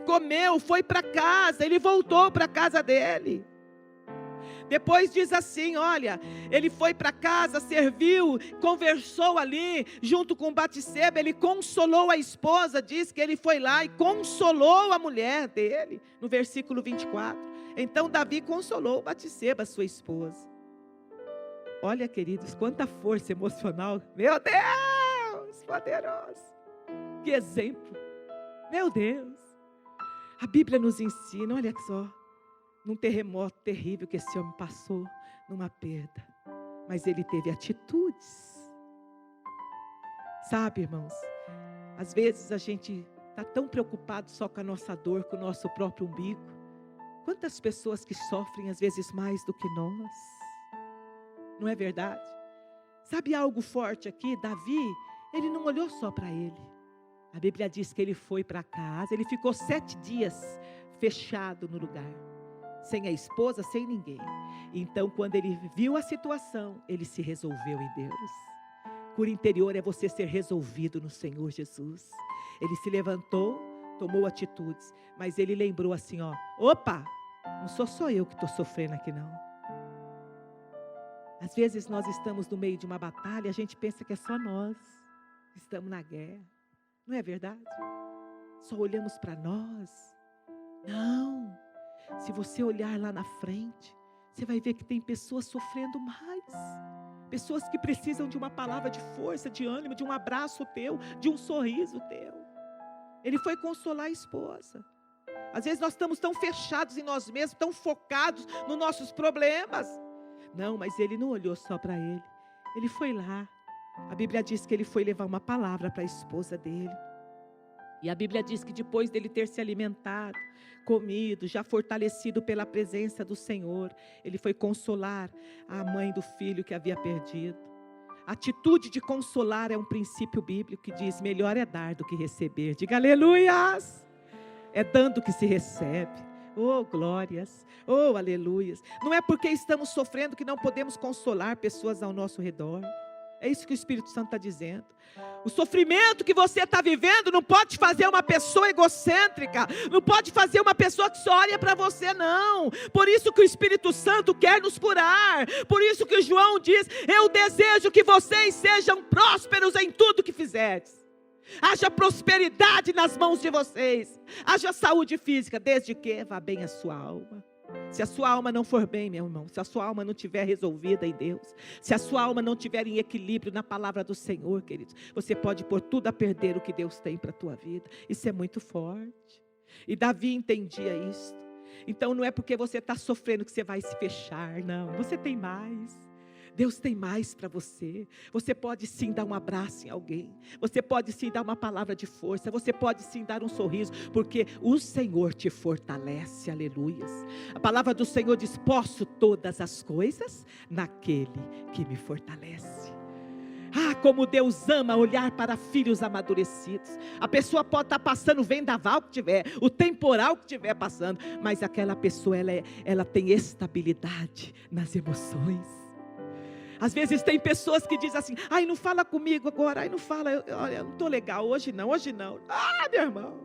comeu, foi para casa, ele voltou para a casa dele. Depois diz assim, olha, ele foi para casa, serviu, conversou ali, junto com Batseba, ele consolou a esposa, diz que ele foi lá e consolou a mulher dele, no versículo 24. Então Davi consolou Batseba, sua esposa. Olha, queridos, quanta força emocional, meu Deus, poderoso. Que exemplo! Meu Deus! A Bíblia nos ensina, olha só, num terremoto terrível que esse homem passou, numa perda. Mas ele teve atitudes. Sabe, irmãos, às vezes a gente está tão preocupado só com a nossa dor, com o nosso próprio umbigo. Quantas pessoas que sofrem às vezes mais do que nós? Não é verdade? Sabe algo forte aqui? Davi, ele não olhou só para ele. A Bíblia diz que ele foi para casa, ele ficou 7 dias fechado no lugar, sem a esposa, sem ninguém. Então, quando ele viu a situação, ele se resolveu em Deus. Cura interior é você ser resolvido no Senhor Jesus. Ele se levantou, tomou atitudes, mas ele lembrou assim, ó, opa, não sou só eu que estou sofrendo aqui não. Às vezes nós estamos no meio de uma batalha, a gente pensa que é só nós que estamos na guerra. Não é verdade? Só olhamos para nós. Não. Se você olhar lá na frente, você vai ver que tem pessoas sofrendo mais. Pessoas que precisam de uma palavra de força, de ânimo, de um abraço teu, de um sorriso teu. Ele foi consolar a esposa. Às vezes nós estamos tão fechados em nós mesmos, tão focados nos nossos problemas. Não, mas ele não olhou só para ele. Ele foi lá. A Bíblia diz que ele foi levar uma palavra para a esposa dele. E a Bíblia diz que depois dele ter se alimentado, comido, já fortalecido pela presença do Senhor, ele foi consolar a mãe do filho que havia perdido. A atitude de consolar é um princípio bíblico que diz, melhor é dar do que receber. Diga aleluias! É dando que se recebe. Oh, glórias, oh, aleluias. Não é porque estamos sofrendo que não podemos consolar pessoas ao nosso redor. É isso que o Espírito Santo está dizendo. O sofrimento que você está vivendo não pode fazer uma pessoa egocêntrica, não pode fazer uma pessoa que só olha para você, não. Por isso que o Espírito Santo quer nos curar. Por isso que João diz, eu desejo que vocês sejam prósperos em tudo que fizerdes. Haja prosperidade nas mãos de vocês. Haja saúde física, desde que vá bem a sua alma. Se a sua alma não for bem, meu irmão, se a sua alma não estiver resolvida em Deus, se a sua alma não estiver em equilíbrio na palavra do Senhor, queridos, você pode pôr tudo a perder o que Deus tem para a tua vida. Isso é muito forte. E Davi entendia isso. Então não é porque você está sofrendo que você vai se fechar, não. Você tem mais. Deus tem mais para você. Você pode sim dar um abraço em alguém. Você pode sim dar uma palavra de força. Você pode sim dar um sorriso. Porque o Senhor te fortalece. Aleluias. A palavra do Senhor diz, posso todas as coisas naquele que me fortalece. Ah, como Deus ama olhar para filhos amadurecidos. A pessoa pode estar passando o vendaval que tiver, o temporal que tiver passando, mas aquela pessoa ela tem estabilidade nas emoções. Às vezes tem pessoas que dizem assim, ai, não fala comigo agora, ai, não fala, eu não estou legal, hoje não. Ah, meu irmão.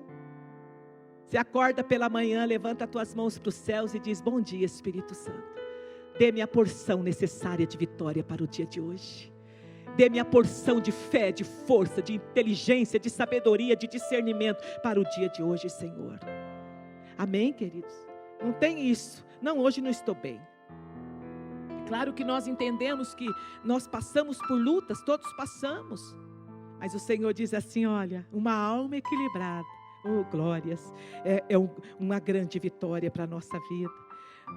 Você acorda pela manhã, levanta as tuas mãos para os céus e diz, bom dia, Espírito Santo. Dê-me a porção necessária de vitória para o dia de hoje. Dê-me a porção de fé, de força, de inteligência, de sabedoria, de discernimento para o dia de hoje, Senhor. Amém, queridos? Não tem isso. Não, hoje não estou bem. Claro que nós entendemos que nós passamos por lutas, todos passamos. Mas o Senhor diz assim, olha, uma alma equilibrada, oh glórias, uma grande vitória para a nossa vida.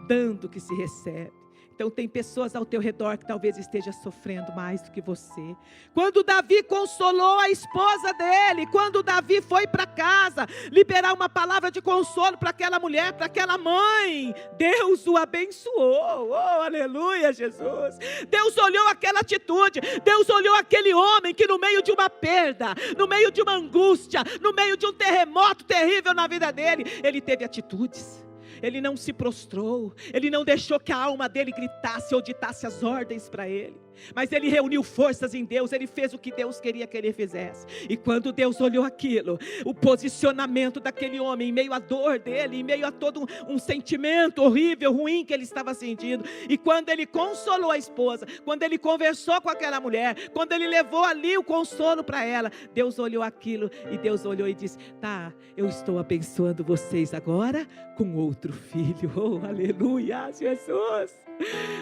Dando que se recebe. Então tem pessoas ao teu redor que talvez esteja sofrendo mais do que você. Quando Davi consolou a esposa dele, quando Davi foi para casa liberar uma palavra de consolo para aquela mulher, para aquela mãe, Deus o abençoou. Oh, aleluia, Jesus. Deus olhou aquela atitude, Deus olhou aquele homem que no meio de uma perda, no meio de uma angústia, no meio de um terremoto terrível na vida dele, ele teve atitudes. Ele não se prostrou, ele não deixou que a alma dele gritasse ou ditasse as ordens para ele, mas ele reuniu forças em Deus, ele fez o que Deus queria que ele fizesse. E quando Deus olhou aquilo, o posicionamento daquele homem, em meio à dor dele, em meio a todo um sentimento horrível, ruim que ele estava sentindo, e quando ele consolou a esposa, quando ele conversou com aquela mulher, quando ele levou ali o consolo para ela, Deus olhou aquilo, e Deus olhou e disse, tá, eu estou abençoando vocês agora com outro filho. Oh, aleluia, Jesus.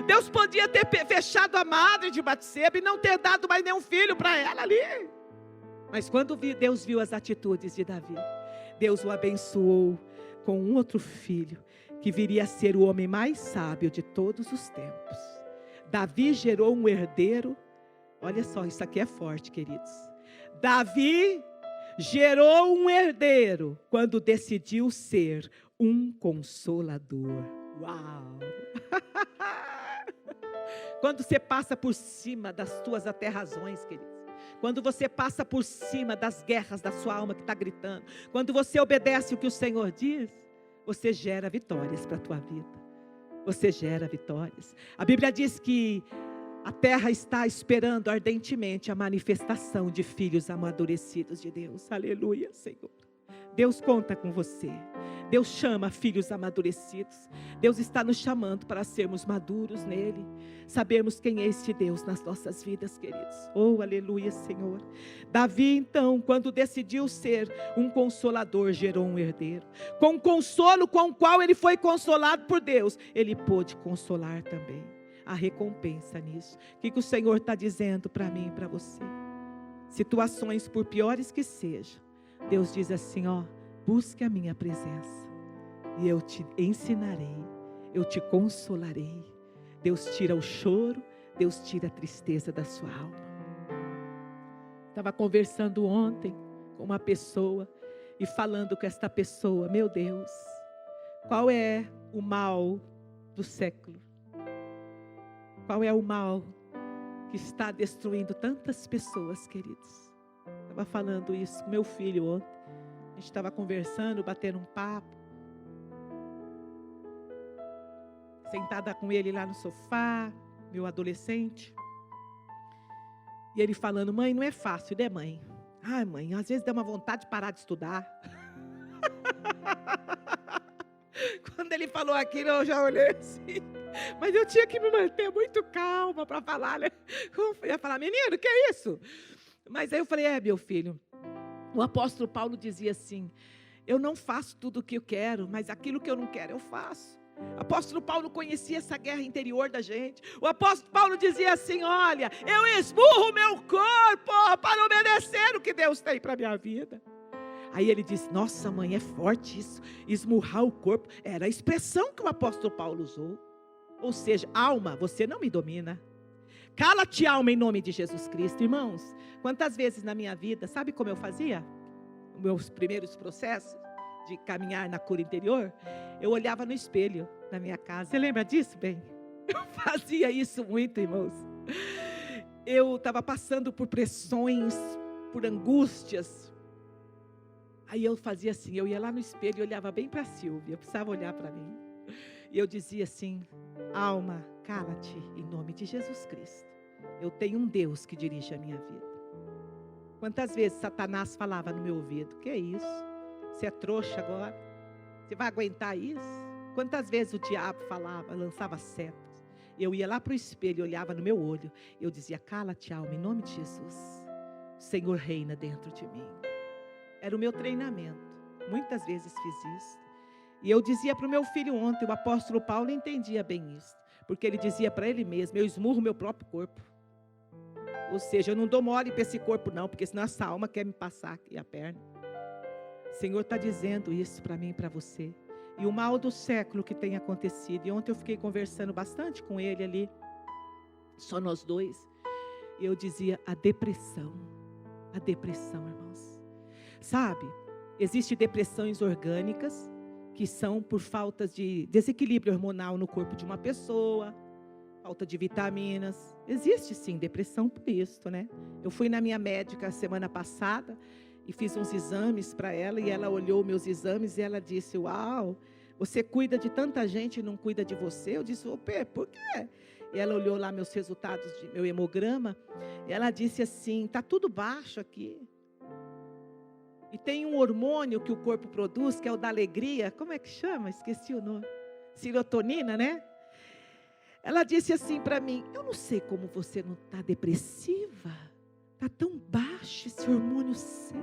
Deus podia ter fechado a madre de Batseba e não ter dado mais nenhum filho para ela ali, Mas quando Deus viu as atitudes de Davi, Deus o abençoou com um outro filho, que viria a ser o homem mais sábio de todos os tempos. Davi gerou um herdeiro. Olha só, isso aqui é forte, queridos. Davi gerou um herdeiro quando decidiu ser um consolador. Uau! Quando você passa por cima das tuas aterrações, queridos. Quando você passa por cima das guerras da sua alma que está gritando. Quando você obedece o que o Senhor diz, você gera vitórias para a tua vida. Você gera vitórias. A Bíblia diz que a terra está esperando ardentemente a manifestação de filhos amadurecidos de Deus. Aleluia, Senhor. Deus conta com você. Deus chama filhos amadurecidos. Deus está nos chamando para sermos maduros nele. Sabermos quem é este Deus nas nossas vidas, queridos. Oh, aleluia, Senhor. Davi, então, quando decidiu ser um consolador, gerou um herdeiro. Com o consolo com o qual ele foi consolado por Deus, ele pôde consolar também. A recompensa nisso. O que o Senhor está dizendo para mim e para você? Situações, por piores que sejam, Deus diz assim, ó, busque a minha presença e eu te ensinarei, eu te consolarei. Deus tira o choro, Deus tira a tristeza da sua alma. Estava conversando ontem com uma pessoa e falando com esta pessoa, meu Deus, qual é o mal do século? Qual é o mal que está destruindo tantas pessoas, queridos? Estava falando isso com meu filho ontem. A gente estava conversando, batendo um papo. Sentada com ele lá no sofá, meu adolescente. E ele falando, mãe, não é fácil, né, mãe? Ai, mãe, às vezes dá uma vontade de parar de estudar. Quando ele falou aquilo, eu já olhei assim. Mas eu tinha que me manter muito calma para falar, né? Eu ia falar, menino, que é isso? Mas aí eu falei, meu filho, o apóstolo Paulo dizia assim, eu não faço tudo o que eu quero, mas aquilo que eu não quero eu faço. O apóstolo Paulo conhecia essa guerra interior da gente. O apóstolo Paulo dizia assim, olha, eu esmurro o meu corpo para obedecer o que Deus tem para a minha vida. Aí ele disse, nossa mãe, é forte isso, esmurrar o corpo. Era a expressão que o apóstolo Paulo usou. Ou seja, alma, você não me domina. Cala-te, alma, em nome de Jesus Cristo. Irmãos, quantas vezes na minha vida, sabe como eu fazia? Os meus primeiros processos de caminhar na cura interior, eu olhava no espelho na minha casa. Você lembra disso, bem? Eu fazia isso muito, irmãos. Eu estava passando por pressões, por angústias. Aí eu fazia assim, eu ia lá no espelho e olhava bem para a Silvia, eu precisava olhar para mim. E eu dizia assim, alma, cala-te em nome de Jesus Cristo. Eu tenho um Deus que dirige a minha vida. Quantas vezes Satanás falava no meu ouvido, que é isso? Você é trouxa agora? Você vai aguentar isso? Quantas vezes o diabo falava, lançava setas? Eu ia lá para o espelho, olhava no meu olho. Eu dizia, cala-te, alma, em nome de Jesus. O Senhor reina dentro de mim. Era o meu treinamento. Muitas vezes fiz isso. E eu dizia para o meu filho ontem, o apóstolo Paulo entendia bem isso. Porque ele dizia para ele mesmo, eu esmurro meu próprio corpo. Ou seja, eu não dou mole para esse corpo não, porque senão essa alma quer me passar aqui a perna. O Senhor está dizendo isso para mim e para você. E o mal do século que tem acontecido. E ontem eu fiquei conversando bastante com ele ali, só nós dois. E eu dizia, a depressão, irmãos. Sabe, existem depressões orgânicas, que são por falta de desequilíbrio hormonal no corpo de uma pessoa, falta de vitaminas. Existe sim depressão por isso, né? Eu fui na minha médica semana passada e fiz uns exames para ela, e ela olhou meus exames e ela disse, uau, você cuida de tanta gente e não cuida de você? Eu disse, opa, por quê? E ela olhou lá meus resultados de meu hemograma, e ela disse assim, está tudo baixo aqui. E tem um hormônio que o corpo produz, que é o da alegria. Como é que chama? Esqueci o nome. Serotonina, né? Ela disse assim para mim, eu não sei como você não está depressiva. Está tão baixo esse hormônio seu.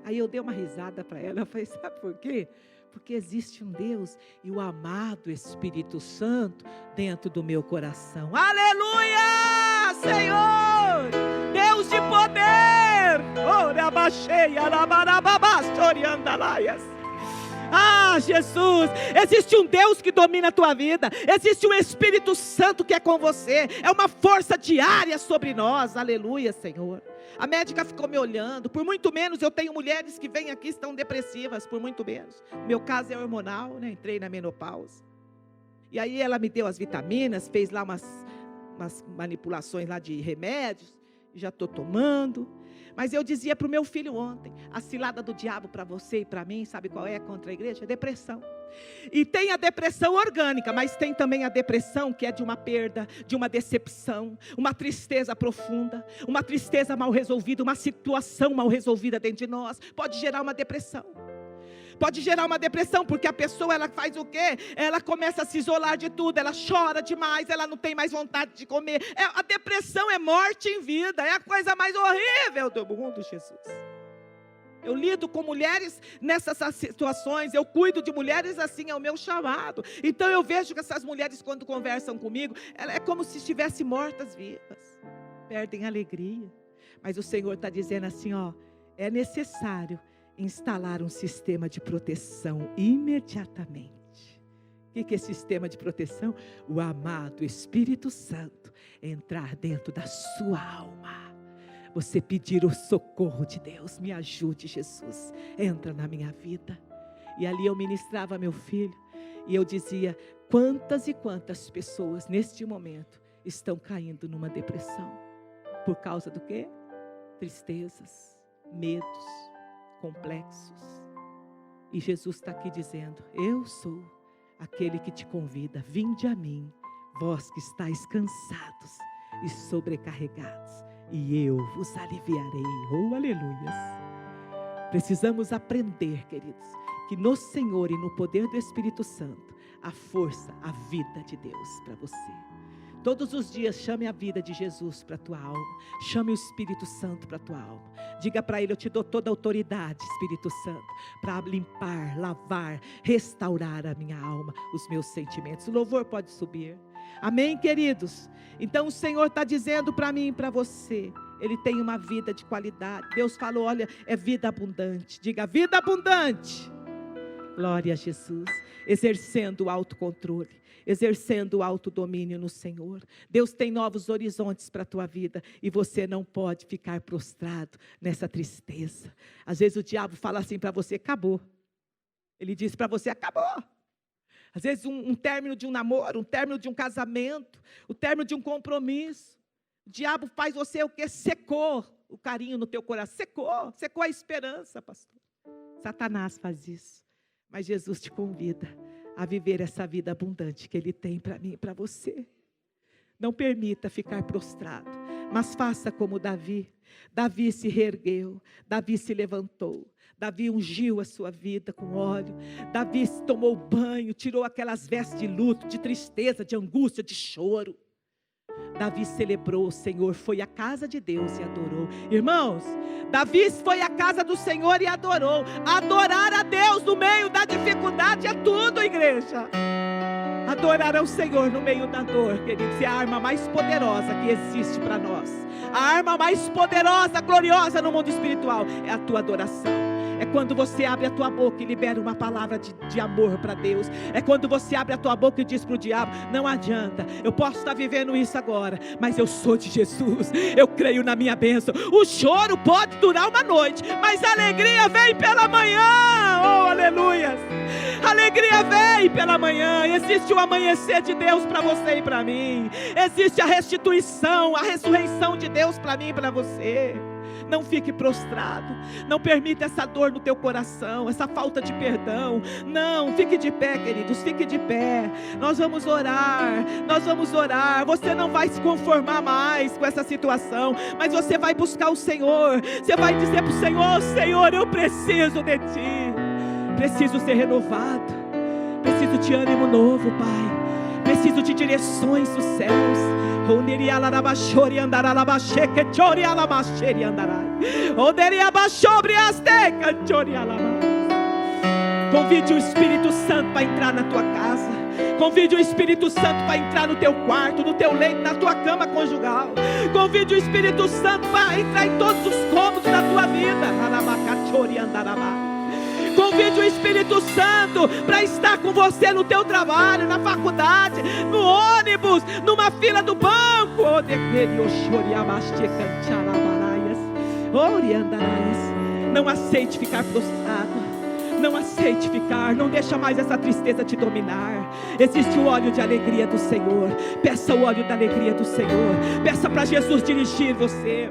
Aí eu dei uma risada para ela. Eu falei, sabe por quê? Porque existe um Deus e o amado Espírito Santo dentro do meu coração. Aleluia! Senhor! Deus de poder! Oh, Ah, Jesus, existe um Deus que domina a tua vida, existe um Espírito Santo que é com você, é uma força diária sobre nós, aleluia, Senhor. A médica ficou me olhando, por muito menos eu tenho mulheres que vêm aqui e estão depressivas, por muito menos. O meu caso é hormonal, né? Entrei na menopausa. E aí ela me deu as vitaminas, fez lá umas manipulações lá de remédios, já estou tomando. Mas eu dizia para o meu filho ontem, a cilada do diabo para você e para mim, sabe qual é contra a igreja? É depressão. E tem a depressão orgânica, mas tem também a depressão que é de uma perda, de uma decepção, uma tristeza profunda, uma tristeza mal resolvida, uma situação mal resolvida dentro de nós, pode gerar uma depressão. Pode gerar uma depressão, porque a pessoa, ela faz o quê? Ela começa a se isolar de tudo, ela chora demais, ela não tem mais vontade de comer. A depressão é morte em vida, é a coisa mais horrível do mundo, Jesus. Eu lido com mulheres nessas situações, eu cuido de mulheres assim, é o meu chamado. Então eu vejo que essas mulheres, quando conversam comigo, é como se estivessem mortas vivas, perdem a alegria. Mas o Senhor está dizendo assim, ó, é necessário instalar um sistema de proteção imediatamente. O que é sistema de proteção? O amado Espírito Santo entrar dentro da sua alma. Você pedir o socorro de Deus, me ajude, Jesus, entra na minha vida. E ali eu ministrava meu filho, e eu dizia, quantas e quantas pessoas neste momento estão caindo numa depressão, por causa do quê? Tristezas, medos, complexos. E Jesus está aqui dizendo, eu sou aquele que te convida, vinde a mim, vós que estáis cansados e sobrecarregados, e eu vos aliviarei. Oh, aleluias. Precisamos aprender, queridos, que no Senhor e no poder do Espírito Santo, a força, a vida de Deus para você. Todos os dias chame a vida de Jesus para a tua alma, chame o Espírito Santo para a tua alma. Diga para ele, eu te dou toda a autoridade, Espírito Santo, para limpar, lavar, restaurar a minha alma, os meus sentimentos. O louvor pode subir. Amém, queridos? Então o Senhor está dizendo para mim e para você, Ele tem uma vida de qualidade. Deus falou, olha, é vida abundante. Diga, vida abundante. Glória a Jesus. Exercendo o autocontrole, exercendo o autodomínio no Senhor. Deus tem novos horizontes para a tua vida, e você não pode ficar prostrado nessa tristeza. Às vezes o diabo fala assim para você, acabou. Ele diz para você, acabou. Às vezes um término de um namoro, um término de um casamento, o término de um compromisso. O diabo faz você o quê? Secou o carinho no teu coração, secou a esperança, pastor. Satanás faz isso. Mas Jesus te convida a viver essa vida abundante que Ele tem para mim e para você. Não permita ficar prostrado, mas faça como Davi. Davi se reergueu, Davi se levantou, Davi ungiu a sua vida com óleo, Davi tomou banho, tirou aquelas vestes de luto, de tristeza, de angústia, de choro. Davi celebrou o Senhor, foi à casa de Deus e adorou. Irmãos, Davi foi à casa do Senhor e adorou. Adorar a Deus no meio da dificuldade é tudo, igreja. Adorar ao Senhor no meio da dor, queridos, é a arma mais poderosa que existe para nós. A arma mais poderosa, gloriosa no mundo espiritual é a tua adoração. É quando você abre a tua boca e libera uma palavra de amor para Deus. É quando você abre a tua boca e diz para o diabo, não adianta, eu posso estar vivendo isso agora, mas eu sou de Jesus, eu creio na minha bênção. O choro pode durar uma noite, mas a alegria vem pela manhã. Oh, aleluia. Alegria vem pela manhã. Existe o amanhecer de Deus para você e para mim. Existe a restituição, a ressurreição de Deus para mim e para você. Não fique prostrado, não permita essa dor no teu coração, essa falta de perdão. Não, fique de pé, queridos, fique de pé. Nós vamos orar. Você não vai se conformar mais com essa situação, mas você vai buscar o Senhor. Você vai dizer para o Senhor, Senhor, eu preciso de Ti. Preciso ser renovado, preciso de ânimo novo, Pai. Preciso de direções dos céus. Convide o Espírito Santo para entrar na tua casa. Convide o Espírito Santo para entrar no teu quarto, no teu leito, na tua cama conjugal. Convide o Espírito Santo para entrar em todos os cômodos da tua sua vida. Convide o Espírito Santo para estar com você no teu trabalho, na faculdade, no ônibus, numa fila do banco. Não aceite ficar frustrado. Não aceite ficar, não deixa mais essa tristeza te dominar. Existe o óleo de alegria do Senhor. Peça o óleo da alegria do Senhor. Peça para Jesus dirigir você.